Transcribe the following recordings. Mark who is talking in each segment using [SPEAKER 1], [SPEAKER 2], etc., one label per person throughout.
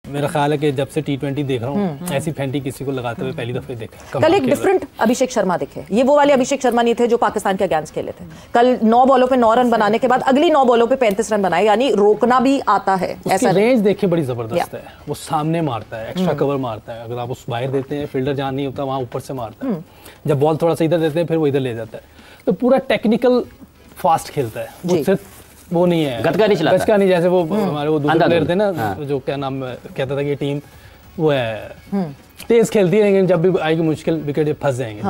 [SPEAKER 1] मेरा ख्याल है कि जब से T20 देख रहा हूँ ऐसी फैंटी किसी को लगाते हुए पहली दफे देखा।
[SPEAKER 2] कल एक डिफरेंट अभिषेक शर्मा दिखे, ये वो वाले अभिषेक शर्मा नहीं थे जो पाकिस्तान के अगेंस्ट खेले थे। कल 9 बॉलों पे 9 रन बनाने के बाद अगली 9 बॉलों पे 35 रन बनाए, यानी रोकना भी आता है। ऐसा
[SPEAKER 1] रेंज देखे बड़ी जबरदस्त है, वो सामने मारता है, एक्स्ट्रा कवर मारता है। अगर आप उस बाहर देते हैं, फील्डर जहाँ नहीं होता वहाँ ऊपर से मारता है। जब बॉल थोड़ा सा इधर देते हैं फिर वो इधर ले जाता है। तो पूरा टेक्निकल फास्ट खेलता है, वो सिर्फ वो नहीं है
[SPEAKER 3] गतका नहीं
[SPEAKER 1] जैसे वो हमारे वो दूसरे प्लेयर थे ना, जो क्या नाम कहता था कि टीम वो है तेज खेलती है लेकिन जब भी आएगी मुश्किल विकेट ये फंस जाएंगे।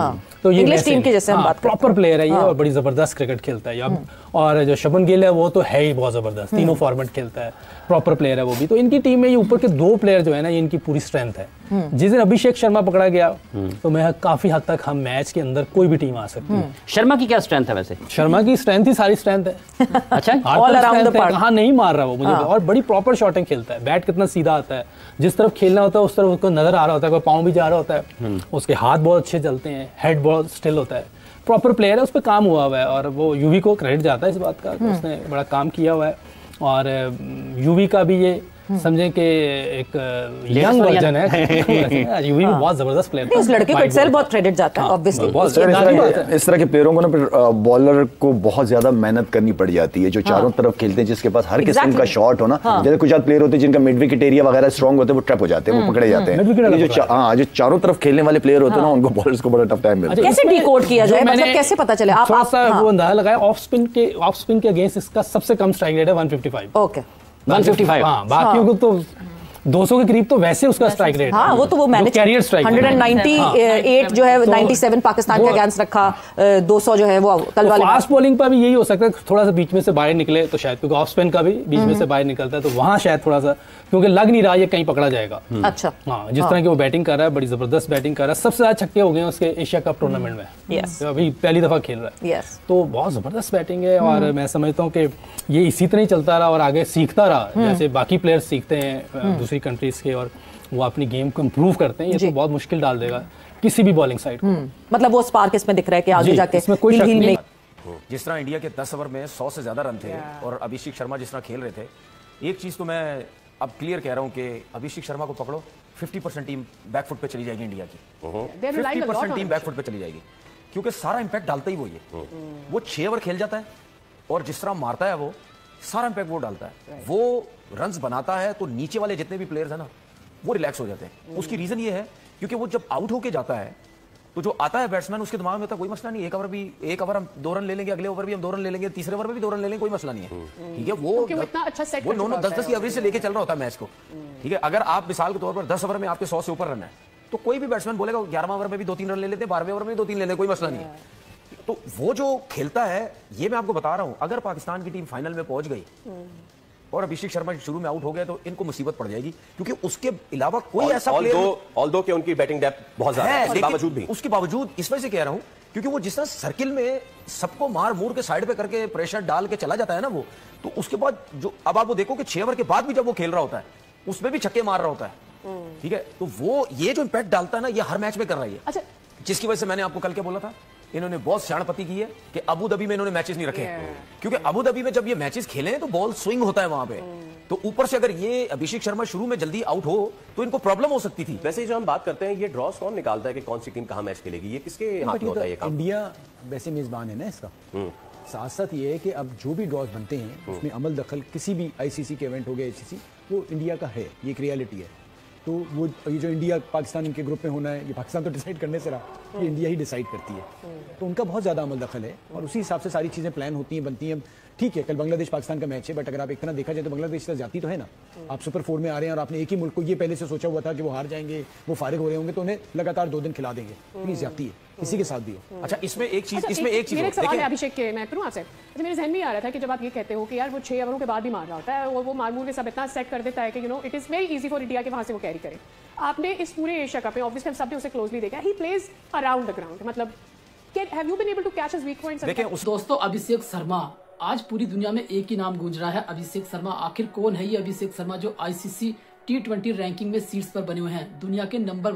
[SPEAKER 1] तो ये
[SPEAKER 2] इंग्लिश टीम की जैसे हम बात
[SPEAKER 1] प्रॉपर प्लेयर है ये और बड़ी जबरदस्त क्रिकेट खेलता है। और जो शुभमन गिल है वो तो है ही बहुत जबरदस्त, तीनों फॉर्मेट खेलता है, प्रॉपर प्लेयर है वो भी। तो इनकी टीम में ये ऊपर के 2 प्लेयर जो है ना, ये इनकी पूरी स्ट्रेंथ है। जिस दिन अभिषेक शर्मा पकड़ा गया तो मैं काफी हद तक हम मैच के अंदर कोई भी टीम आ सकती है।
[SPEAKER 3] शर्मा की क्या स्ट्रेंथ है वैसे?
[SPEAKER 1] शर्मा की स्ट्रेंथ ही सारी स्ट्रेंथ है।
[SPEAKER 3] अच्छा,
[SPEAKER 2] ऑल अराउंड द पार्क।
[SPEAKER 1] कहाँ नहीं मार रहा वो मुझे, और बड़ी प्रॉपर शॉटिंग खेलता है। बैट कितना सीधा आता है, जिस तरफ खेलना होता है उस तरफ उसको नजर आ रहा होता है, कोई पाँव भी जा रहा होता है, उसके हाथ बहुत अच्छे चलते हैं, हेड बहुत स्टिल होता है। प्रॉपर प्लेयर है, उस पर काम हुआ हुआ है और वो यूवी को क्रेडिट जाता है इस बात का, उसने बड़ा काम किया हुआ है। और यूवी का भी ये समझे कि एक यंग वर्जन है। यूवी भी बहुत जबरदस्त प्लेयर है।
[SPEAKER 2] इस लड़के को इटसेल्फ बहुत क्रेडिट जाता है ऑब्वियसली।
[SPEAKER 4] इस तरह के प्लेयरों को ना बॉलर को बहुत ज्यादा मेहनत करनी पड़ जाती है, जो चारों तरफ खेलते हैं, जिसके पास हर किस्म का शॉट हो ना। जैसे कुछ प्लेयर होते हैं जिनका मिड विकेट एरिया वगैरह स्ट्रॉन्ग होते हैं, वो ट्रैप हो जाते हैं, वो पकड़े जाते हैं। जो चारों तरफ खेलने वाले प्लेयर होते हैं ना, उनको बॉलर्स को बड़ा टफ टाइम मिलता है।
[SPEAKER 2] कैसे डिकोड किया जाए, मतलब कैसे पता चले? आप
[SPEAKER 1] वो अंदाजा लगाया ऑफ स्पिन के अगेंस्ट इसका सबसे कम स्ट्राइक रेट है 155।
[SPEAKER 2] ओके
[SPEAKER 1] 155। हाँ, बाकियों को तो 200 के करीब तो वैसे उसका स्ट्राइक रेट।
[SPEAKER 2] हाँ, वो तो वो मैनेज
[SPEAKER 1] कैरियर स्ट्राइक
[SPEAKER 2] 198 जो है 97 पाकिस्तान के अगेंस्ट रखा, 200 जो है वो कल वाले।
[SPEAKER 1] फास्ट बॉलिंग पर भी यही हो सकता है, थोड़ा सा बीच में से बाहर निकले तो शायद, क्योंकि ऑफ स्पिन का भी बीच में से बाहर निकलता है, तो वहां शायद थोड़ा सा, क्योंकि लग नहीं रहा ये कहीं पकड़ा जाएगा।
[SPEAKER 2] अच्छा,
[SPEAKER 1] हाँ, जिस तरह की वो बैटिंग कर रहा है, बड़ी जबरदस्त बैटिंग कर रहा है। सबसे ज्यादा छक्के हो गए उसके एशिया कप टूर्नामेंट में, अभी पहली दफा खेल रहा है, तो बहुत जबरदस्त बैटिंग है। और मैं समझता हूँ कि ये इसी तरह ही चलता रहा और आगे सीखता रहा, जैसे बाकी प्लेयर्स सीखते हैं दूसरी कंट्रीज के और वो अपनी गेम को इम्प्रूव करते हैं। ये तो बहुत मुश्किल डाल देगा किसी भी बॉलिंग साइड को।
[SPEAKER 2] मतलब वो स्पार्क इसमें दिख रहा है कि आगे जाके
[SPEAKER 1] इसमें कोई शक नहीं।
[SPEAKER 5] जिस तरह इंडिया के 10 ओवर में 100 से ज्यादा रन थे और अभिषेक शर्मा जिस तरह खेल रहे थे, एक चीज तो मैं अब क्लियर कह रहा हूं कि अभिषेक शर्मा को पकड़ो, 50% टीम बैकफुट पे चली जाएगी इंडिया की। 50% टीम बैकफुट पे चली जाएगी, क्योंकि सारा इंपैक्ट डालता ही वो ये। वो 6 ओवर खेल जाता है और जिस तरह मारता है वो सारा इंपैक्ट वो डालता है। वो रन्स बनाता है तो नीचे वाले जितने भी प्लेयर्स हैं ना, वो रिलैक्स हो जाते हैं। उसकी रीजन ये है क्योंकि वो जब आउट होके जाता है तो जो आता है बैट्समैन, उसके दिमाग में होता है कोई मसला नहीं, एक ओवर हम 2 रन ले लेंगे, अगले ओवर भी हम 2 रन ले लेंगे, तीसरे ओवर में भी 2 रन ले लेंगे, कोई मसला नहीं है। ठीक है, वो इतना अच्छा सेट, वो 9-9 10-10 की एवरेज से लेके चल रहा होता है मैच को। ठीक है, अगर आप मिसाल के तौर पर 10 ओवर में आपके 100 से ऊपर रन है, तो कोई भी बैट्समैन बोलेगा 11वें ओवर में भी 2-3 रन ले लेते हैं, 12वें ओवर में भी 2-3 ले लेते, कोई मसला नहीं है। तो वो जो खेलता है, ये मैं आपको बता रहा हूं, अगर पाकिस्तान की टीम फाइनल में पहुंच गई और अभिषेक शर्मा शुरू में आउट हो गया तो इनको मुसीबत पड़ जाएगी, क्योंकि उसके अलावा कोई ऐसा प्लेयर,
[SPEAKER 6] ऑल्दो कि उनकी बैटिंग डेप्थ बहुत ज्यादा है,
[SPEAKER 5] उसके बावजूद इस वजह से कह रहा हूं क्योंकि वो जिस तरह सर्किल में सबको मार मूर के साइड पे करके प्रेशर डाल के चला जाता है ना वो, तो उसके बाद जो अब आप वो देखो कि 6 ओवर के बाद भी जब वो खेल रहा होता है उसमें भी छक्के मार रहा होता है। ठीक है, तो वो ये जो इंपैक्ट डालता है ना, ये हर मैच में कर रहा है। अच्छा, जिसकी वजह से मैंने आपको कल क्या बोला था, इन्होंने बहुत सियाणपति की है कि अबू धाबी में इन्होंने मैचेस नहीं रखे, क्योंकि अबू धाबी में जब ये मैचेस खेले हैं तो बॉल स्विंग होता है वहां पे, तो ऊपर से अगर ये अभिषेक शर्मा शुरू में जल्दी आउट हो तो इनको प्रॉब्लम हो सकती थी।
[SPEAKER 6] वैसे जो हम बात करते हैं, ये ड्रॉस कौन निकालता है कि कौन सी टीम कहां मैच खेलेगी, ये किसके हाथ में होता है ये काम?
[SPEAKER 7] इंडिया वैसे मेजबान है ना इसका। साथ साथ ये है कि अब जो भी ड्रॉस बनते हैं उसमें अमल दखल किसी भी आईसीसी के इवेंट हो गए, आईसीसी, वो इंडिया का है, ये एक रियलिटी है। तो वो ये जो इंडिया पाकिस्तान के ग्रुप में होना है, ये पाकिस्तान तो डिसाइड करने से रहा, ये इंडिया ही डिसाइड करती है। तो उनका बहुत ज़्यादा अमल दखल है और उसी हिसाब से सारी चीज़ें प्लान होती हैं, बनती हैं। ठीक है, कल बांग्लादेश पाकिस्तान का मैच है, बट अगर आप एक तरह देखा जाए तो बांग्लादेश से जाती तो है ना। आप सुपर 4 में आ रहे हैं और आपने एक ही मुल्क को ये पहले से सोचा हुआ था कि वो हार जाएंगे, वो फारिग हो रहे होंगे, तो उन्हें लगातार 2 दिन खिला देंगे, तो ये जाती है किसी के साथ भी हो।
[SPEAKER 5] अच्छा, इसमें एक चीज
[SPEAKER 8] मेरे सवाल है अभिषेक के, मैं करूं आपसे। अच्छा, मेरे जहन में आ रहा था कि जब आप ये कहते हो कि यार वो 6 ओवरों के बाद भी मार रहा होता है, वो मारमूर के सब इतना सेट कर देता है कि it is very easy for India के वहां से वो कैरी करे। आपने इस पूरे एशिया कप में ऑब्वियसली हम सब ने उसे क्लोजली देखा, he plays around the ground, मतलब have you been able to catch his weak points?
[SPEAKER 9] दोस्तों, अभिषेक शर्मा, आज पूरी दुनिया में एक ही नाम गूंज रहा है, अभिषेक शर्मा। आखिर कौन है ये अभिषेक शर्मा जो आईसीसी T20 रैंकिंग में सीट्स पर बने हुए हैं। दुनिया के नंबर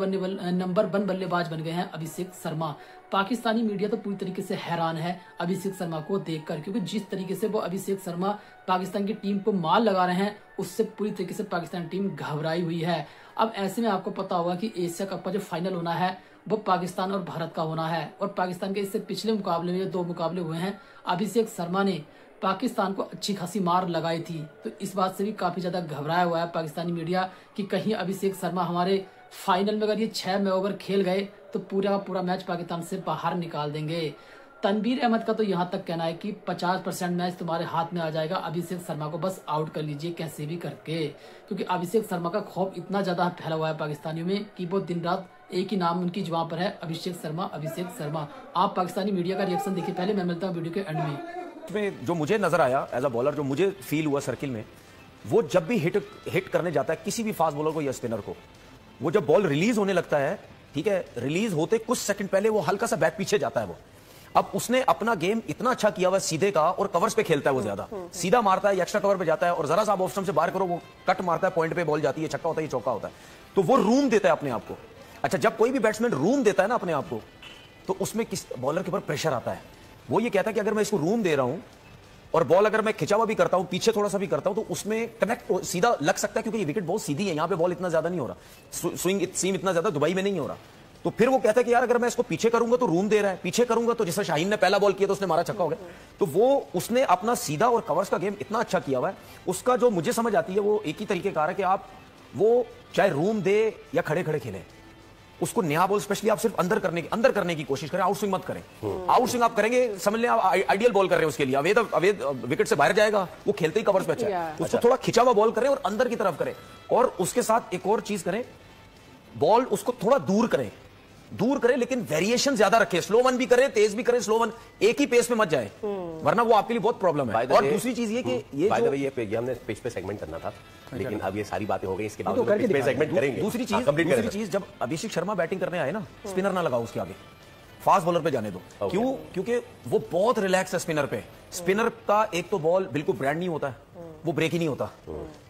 [SPEAKER 9] 1 बल्लेबाज बन गए हैं अभिषेक शर्मा। पाकिस्तानी मीडिया तो पूरी तरीके से हैरान है अभिषेक शर्मा को देखकर, क्योंकि जिस तरीके से वो अभिषेक शर्मा पाकिस्तान की टीम को माल लगा रहे हैं उससे पूरी तरीके से पाकिस्तान टीम घबराई हुई है। अब ऐसे में आपको पता होगा कि एशिया कप का जो फाइनल होना है वो पाकिस्तान और भारत का होना है, और पाकिस्तान के इससे पिछले मुकाबले में 2 मुकाबले हुए हैं अभिषेक शर्मा ने पाकिस्तान को अच्छी खासी मार लगाई थी। तो इस बात से भी काफी ज्यादा घबराया हुआ है पाकिस्तानी मीडिया कि कहीं अभिषेक शर्मा हमारे फाइनल में अगर ये 6 ओवर खेल गए तो पूरा मैच पाकिस्तान से बाहर निकाल देंगे। तनवीर अहमद का तो यहाँ तक कहना है कि 50% मैच तुम्हारे हाथ में आ जाएगा, अभिषेक शर्मा को बस आउट कर लीजिए कैसे भी करके, क्योंकि अभिषेक शर्मा का खौफ इतना ज्यादा फैला हुआ है पाकिस्तानियों में कि वो दिन रात एक ही नाम उनकी जुबान पर है, अभिषेक शर्मा अभिषेक शर्मा। आप पाकिस्तानी मीडिया का रिएक्शन देखिए पहले, मैं मिलता हूँ वीडियो के एंड में।
[SPEAKER 5] में जो मुझे नजर आया एज अ बॉलर, जो मुझे फील हुआ सर्किल में, वो जब भी हिट करने जाता है किसी भी फास्ट बॉलर को या स्पिनर को, वो जब बॉल रिलीज होने लगता है, ठीक है, रिलीज होते कुछ सेकंड पहले वो हल्का सा बैक पीछे जाता है वो। अब उसने अपना गेम इतना अच्छा किया हुआ सीधे का, और कवर्स पे खेलता है वो ज्यादा, सीधा मारता है, एक्स्ट्रा कवर पे जाता है, और जरा सा ऑफ स्टंप से बाहर करो वो कट मारता है, पॉइंट पे बॉल जाती है, छक्का होता है, चौका होता है। तो वो रूम देता है अपने आप को। अच्छा, जब कोई भी बैट्समैन रूम देता है ना अपने आप को, तो उसमें किस बॉलर के ऊपर प्रेशर आता है। वो ये कहता है कि अगर मैं इसको रूम दे रहा हूं और बॉल अगर मैं खिंचा हुआ भी करता हूं, पीछे थोड़ा सा भी करता हूं, तो उसमें कनेक्ट सीधा लग सकता है, क्योंकि ये विकेट बहुत सीधी है, यहां पे बॉल इतना ज्यादा नहीं हो रहा, स्विंग सीम इतना ज्यादा दुबई में नहीं हो रहा। तो फिर वो कहता है कि यार अगर मैं इसको पीछे करूंगा तो रूम दे रहा है, पीछे करूंगा तो जैसे शाहीन ने पहला बॉल किया तो उसने मारा छक्का हो गया। तो वो उसने अपना सीधा और कवर्स का गेम इतना अच्छा किया हुआ है। उसका जो मुझे समझ आती है वो एक ही तरीके का है कि आप वो चाहे रूम दे या खड़े खड़े खेले, उसको नया बॉल स्पेशली आप सिर्फ अंदर करने की कोशिश करें, आउटस्विंग मत करें। आउटस्विंग आप करेंगे समझ लें आप आइडियल बॉल कर रहे हैं उसके लिए, अवैध विकेट से बाहर जाएगा, वो खेलते ही कवर्स पे अच्छा है, उसको थोड़ा खिंचा हुआ बॉल करें और अंदर की तरफ करें। और उसके साथ एक और चीज करें, बॉल उसको थोड़ा दूर करें, लेकिन वेरिएशन ज्यादा रखें, स्लो वन भी करें, तेज भी करें, स्लो वन एक ही पेस में मत जाए, वरना वो आपके लिए बहुत प्रॉब्लम है। और दूसरी चीज ये कि ये
[SPEAKER 6] हमने पेज पे सेगमेंट करना था, लेकिन अब ये सारी बातें हो गई, इसके बाद पेज पे सेगमेंट करेंगे।
[SPEAKER 5] दूसरी चीज जब अभिषेक शर्मा बैटिंग करने आए ना, स्पिनर ना लगाओ उसके आगे, फास्ट बॉलर पे जाने दो। क्यों? क्योंकि वो बहुत रिलैक्स है स्पिनर पे। स्पिनर का एक तो बॉल बिल्कुल ब्रांड नहीं होता है, वो ब्रेक ही नहीं होता,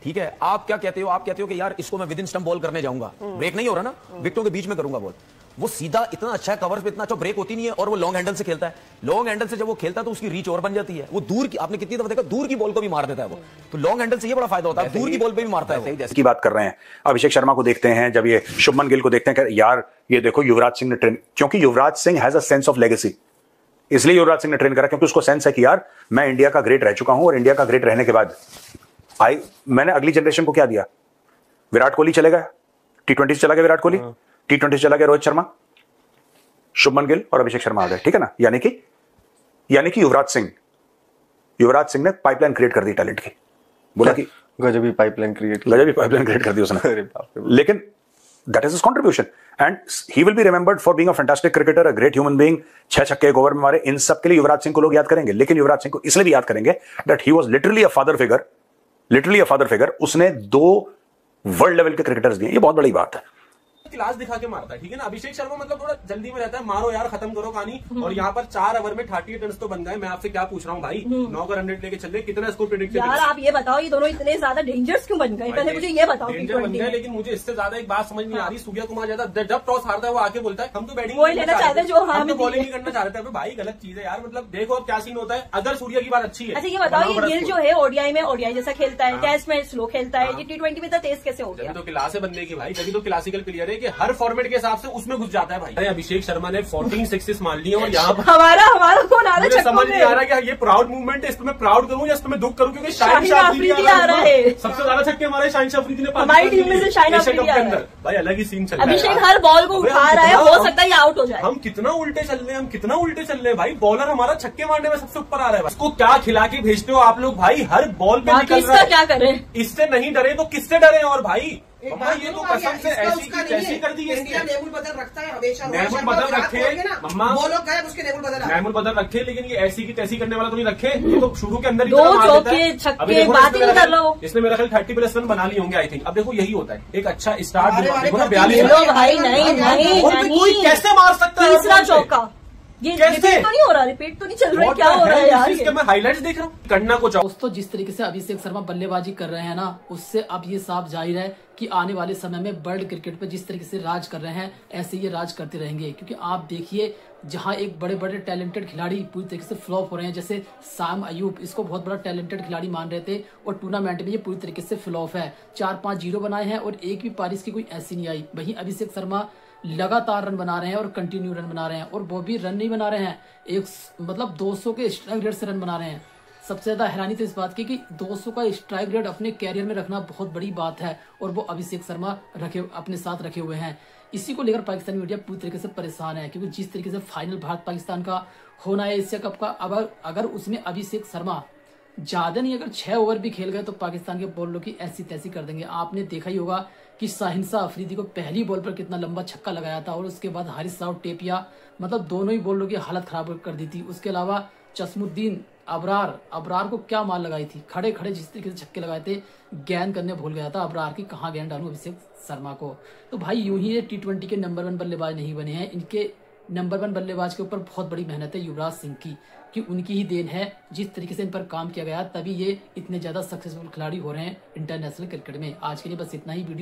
[SPEAKER 5] ठीक है। आप क्या कहते हो? आप कहते हो कि यार इसको मैं विद इन स्टंप बॉल करने जाऊंगा, ब्रेक नहीं हो रहा ना, विकेटों के बीच में करूंगा बॉल। वो सीधा इतना अच्छा है, कवर्स पे इतना अच्छा, ब्रेक होती नहीं है, और वो लॉन्ग हैंडल से खेलता है। लॉन्ग हैंडल से जब वो खेलता है तो उसकी रीच और बन जाती है, वो दूर की, आपने कितनी दफा देखा, दूर की बॉल को भी मार देता है वो। तो लॉन्ग हैंडल से ये बड़ा फायदा होता है, दूर की बॉल पे भी मारता है।
[SPEAKER 10] जैसे की बात कर रहे हैं अभिषेक शर्मा को देखते हैं, जब ये शुभमन गिल को देखते हैं कि यार ये देखो युवराज सिंह ने ट्रेन, क्योंकि Yuvraj Singh has a sense of legacy, इसलिए युवराज सिंह ने ट्रेन करा, क्योंकि उसको सेंस है कि यार मैं इंडिया का ग्रेट रह चुका हूं, और इंडिया का ग्रेट रहने के बाद मैंने अगली जनरेशन को क्या दिया, विराट कोहली चले गया, T20 से चला गया विराट कोहली, T20 से चला गया रोहित शर्मा, शुभमन गिल और अभिषेक शर्मा आ गए, ठीक है ना। यानी कि युवराज सिंह ने पाइपलाइन क्रिएट कर दी टैलेंट की, बोला कि
[SPEAKER 11] गजबी पाइपलाइन क्रिएट
[SPEAKER 10] कर दी उसने, लेकिन that is his contribution and he will be remembered for being a fantastic cricketer, a great human being. 6 छक्के 1 ओवर में मारे, इन सब के लिए युवराज सिंह को लोग याद करेंगे, लेकिन युवराज सिंह को इसलिए भी याद करेंगे that he was literally a father figure, उसने 2 वर्ल्ड लेवल के क्रिकेटर्स दिए, ये बहुत बड़ी बात है।
[SPEAKER 12] क्लास दिखा के मारता है, ठीक है ना। अभिषेक शर्मा मतलब थोड़ा जल्दी में रहता है, मारो यार, खत्म करो कहानी। और यहाँ पर 4 ओवर में 38 रन तो बन गए। मैं आपसे क्या पूछ रहा हूँ भाई, 9 का 100 लेके चल रहे, कितना स्कोर प्रेडिक्ट
[SPEAKER 13] यार आप ये बताओ, ये दोनों इतने ज्यादा डेंजर्स क्यों बन गए, पहले मुझे ये बताओ।
[SPEAKER 12] डेंजर बन गए, लेकिन मुझे इससे ज्यादा एक बात समझ नहीं आ रही, सूर्या कुमार ज्यादा जब टॉस हारता है वो आके बोलता है हम तो बैटिंग
[SPEAKER 13] वही लेना चाहते हैं जो
[SPEAKER 12] हम तो बॉलिंग नहीं करना चाहते हैं। भाई गलत चीज है यार, मतलब देखो अब क्या सीन होता है। अगर सूर्या की बात अच्छी है।
[SPEAKER 13] अच्छा ये बताओ, ये गिल जो है ओडीआई जैसा खेलता है, टेस्ट में स्लो खेलता है, ये T20 में तो तेज कैसे हो गया?
[SPEAKER 12] तो क्लास है बनने की भाई, तभी तो क्लासिकल प्लेयर है कि हर फॉर्मेट के हिसाब से उसमें घुस जाता है भाई। अरे अभिषेक शर्मा ने 14 सिक्सेस मार ली और यहाँ पर
[SPEAKER 13] हमारा कौन आ रहा है,
[SPEAKER 12] समझ नहीं आ रहा कि ये प्राउड मूवमेंट है, इसमें मैं प्राउड करूं या इसमें दुख करूं, क्योंकि
[SPEAKER 13] शाहीन अफरीदी आ रहा है।
[SPEAKER 12] सबसे ज्यादा छक्के हमारे शाहीन अफरीदी ने
[SPEAKER 13] हमारी टीम में से शाहीन अफरीदी आ रहा है
[SPEAKER 12] भाई, अलग ही सीन चल रहा है।
[SPEAKER 13] अभिषेक हर बॉल को उठा रहा है, हो सकता है ये आउट हो जाए।
[SPEAKER 12] हम कितना उल्टे चल रहे हैं भाई, बॉलर हमारा छक्के मारने में सबसे ऊपर आ रहा है। इसको क्या खिला के भेजते हो आप लोग भाई, हर बॉल पे निकल रहा है।
[SPEAKER 13] क्या करें,
[SPEAKER 12] इससे नहीं डरे तो किससे डरे? और भाई ये तो कसम से ऐसी की तैसी कर दी है।
[SPEAKER 14] नेमुल बदल रखता है हमेशा,
[SPEAKER 12] नेमुल बदल रखे मम्मा,
[SPEAKER 14] वो लोग गए उसके नेमुल बदल,
[SPEAKER 12] नेमुल बदल रखे, लेकिन ये ऐसी की तैसी करने वाला तो नहीं रखे। ये तो शुरू के अंदर ही
[SPEAKER 13] 2 चौके छक्के बात ही नहीं कर रहा हूँ।
[SPEAKER 12] इसने मेरा ख्याल 30+ रन बना लिए होंगे आई थिंक। अब देखो यही होता है एक अच्छा स्टार्ट, 42
[SPEAKER 13] भाई नहीं
[SPEAKER 12] कोई कैसे मार सकता है?
[SPEAKER 13] तीसरा चौका ये रिपीट तो नहीं हो रहा, रिपीट तो नहीं चल रहा है, क्या हो रहा है यार?
[SPEAKER 12] इसके मैं हाइलाइट्स देख रहा हूँ, करना कुछ और।
[SPEAKER 9] दोस्तों जिस तरीके से अभिषेक शर्मा बल्लेबाजी कर रहे हैं ना, उससे अब ये साफ जाहिर है कि आने वाले समय में वर्ल्ड क्रिकेट पे जिस तरीके से राज कर रहे हैं ऐसे ये राज करते रहेंगे। क्योंकि आप देखिए जहां एक बड़े बड़े टैलेंटेड खिलाड़ी पूरी तरीके से फ्लॉप हो रहे हैं, जैसे साम अयूब, इसको बहुत बड़ा टैलेंटेड खिलाड़ी मान रहे थे और टूर्नामेंट में ये पूरी तरीके से फ्लॉप है। 4-5 जीरो बनाए हैं और एक भी पारी की कोई ऐसी नहीं आई। वहीं अभिषेक शर्मा लगातार रन बना रहे हैं और कंटिन्यू रन बना रहे हैं, और वो भी रन नहीं बना रहे हैं, एक मतलब 200 के स्ट्राइक रेट से रन बना रहे हैं। सबसे ज्यादा हैरानी तो इस बात की कि 200 का स्ट्राइक रेट अपने कैरियर में रखना बहुत बड़ी बात है, और वो अभिषेक शर्मा अपने साथ रखे हुए हैं। इसी को लेकर पाकिस्तानी मीडिया पूरी तरीके से परेशान है, क्योंकि जिस तरीके से फाइनल भारत पाकिस्तान का होना है एशिया कप का, अगर उसमें अभिषेक शर्मा ज्यादा नहीं अगर 6 ओवर भी खेल गए तो पाकिस्तान के बॉलरों की ऐसी तैसी कर देंगे। आपने देखा ही होगा कि शाहिनशाह अफरीदी को पहली बॉल पर कितना लंबा छक्का लगाया था, और उसके बाद हारिस राव टेपिया, मतलब दोनों ही बॉलरों की हालत खराब कर दी थी। उसके अलावा चश्मुद्दीन अबरार को क्या मार लगाई थी, खड़े खड़े जिस तरीके से छक्के लगाए थे, गेंद करने भूल गया था अबरार की, कहाँ गेंद डालूं अभिषेक शर्मा को। तो भाई यूं ही ये T20 के नंबर 1 बल्लेबाज नहीं बने हैं। इनके नंबर 1 बल्लेबाज के ऊपर बहुत बड़ी मेहनत है युवराज सिंह की, कि उनकी ही देन है। जिस तरीके से इन पर काम किया गया तभी ये इतने ज्यादा सक्सेसफुल खिलाड़ी हो रहे हैं इंटरनेशनल क्रिकेट में। आज के लिए बस इतना ही। वीडियो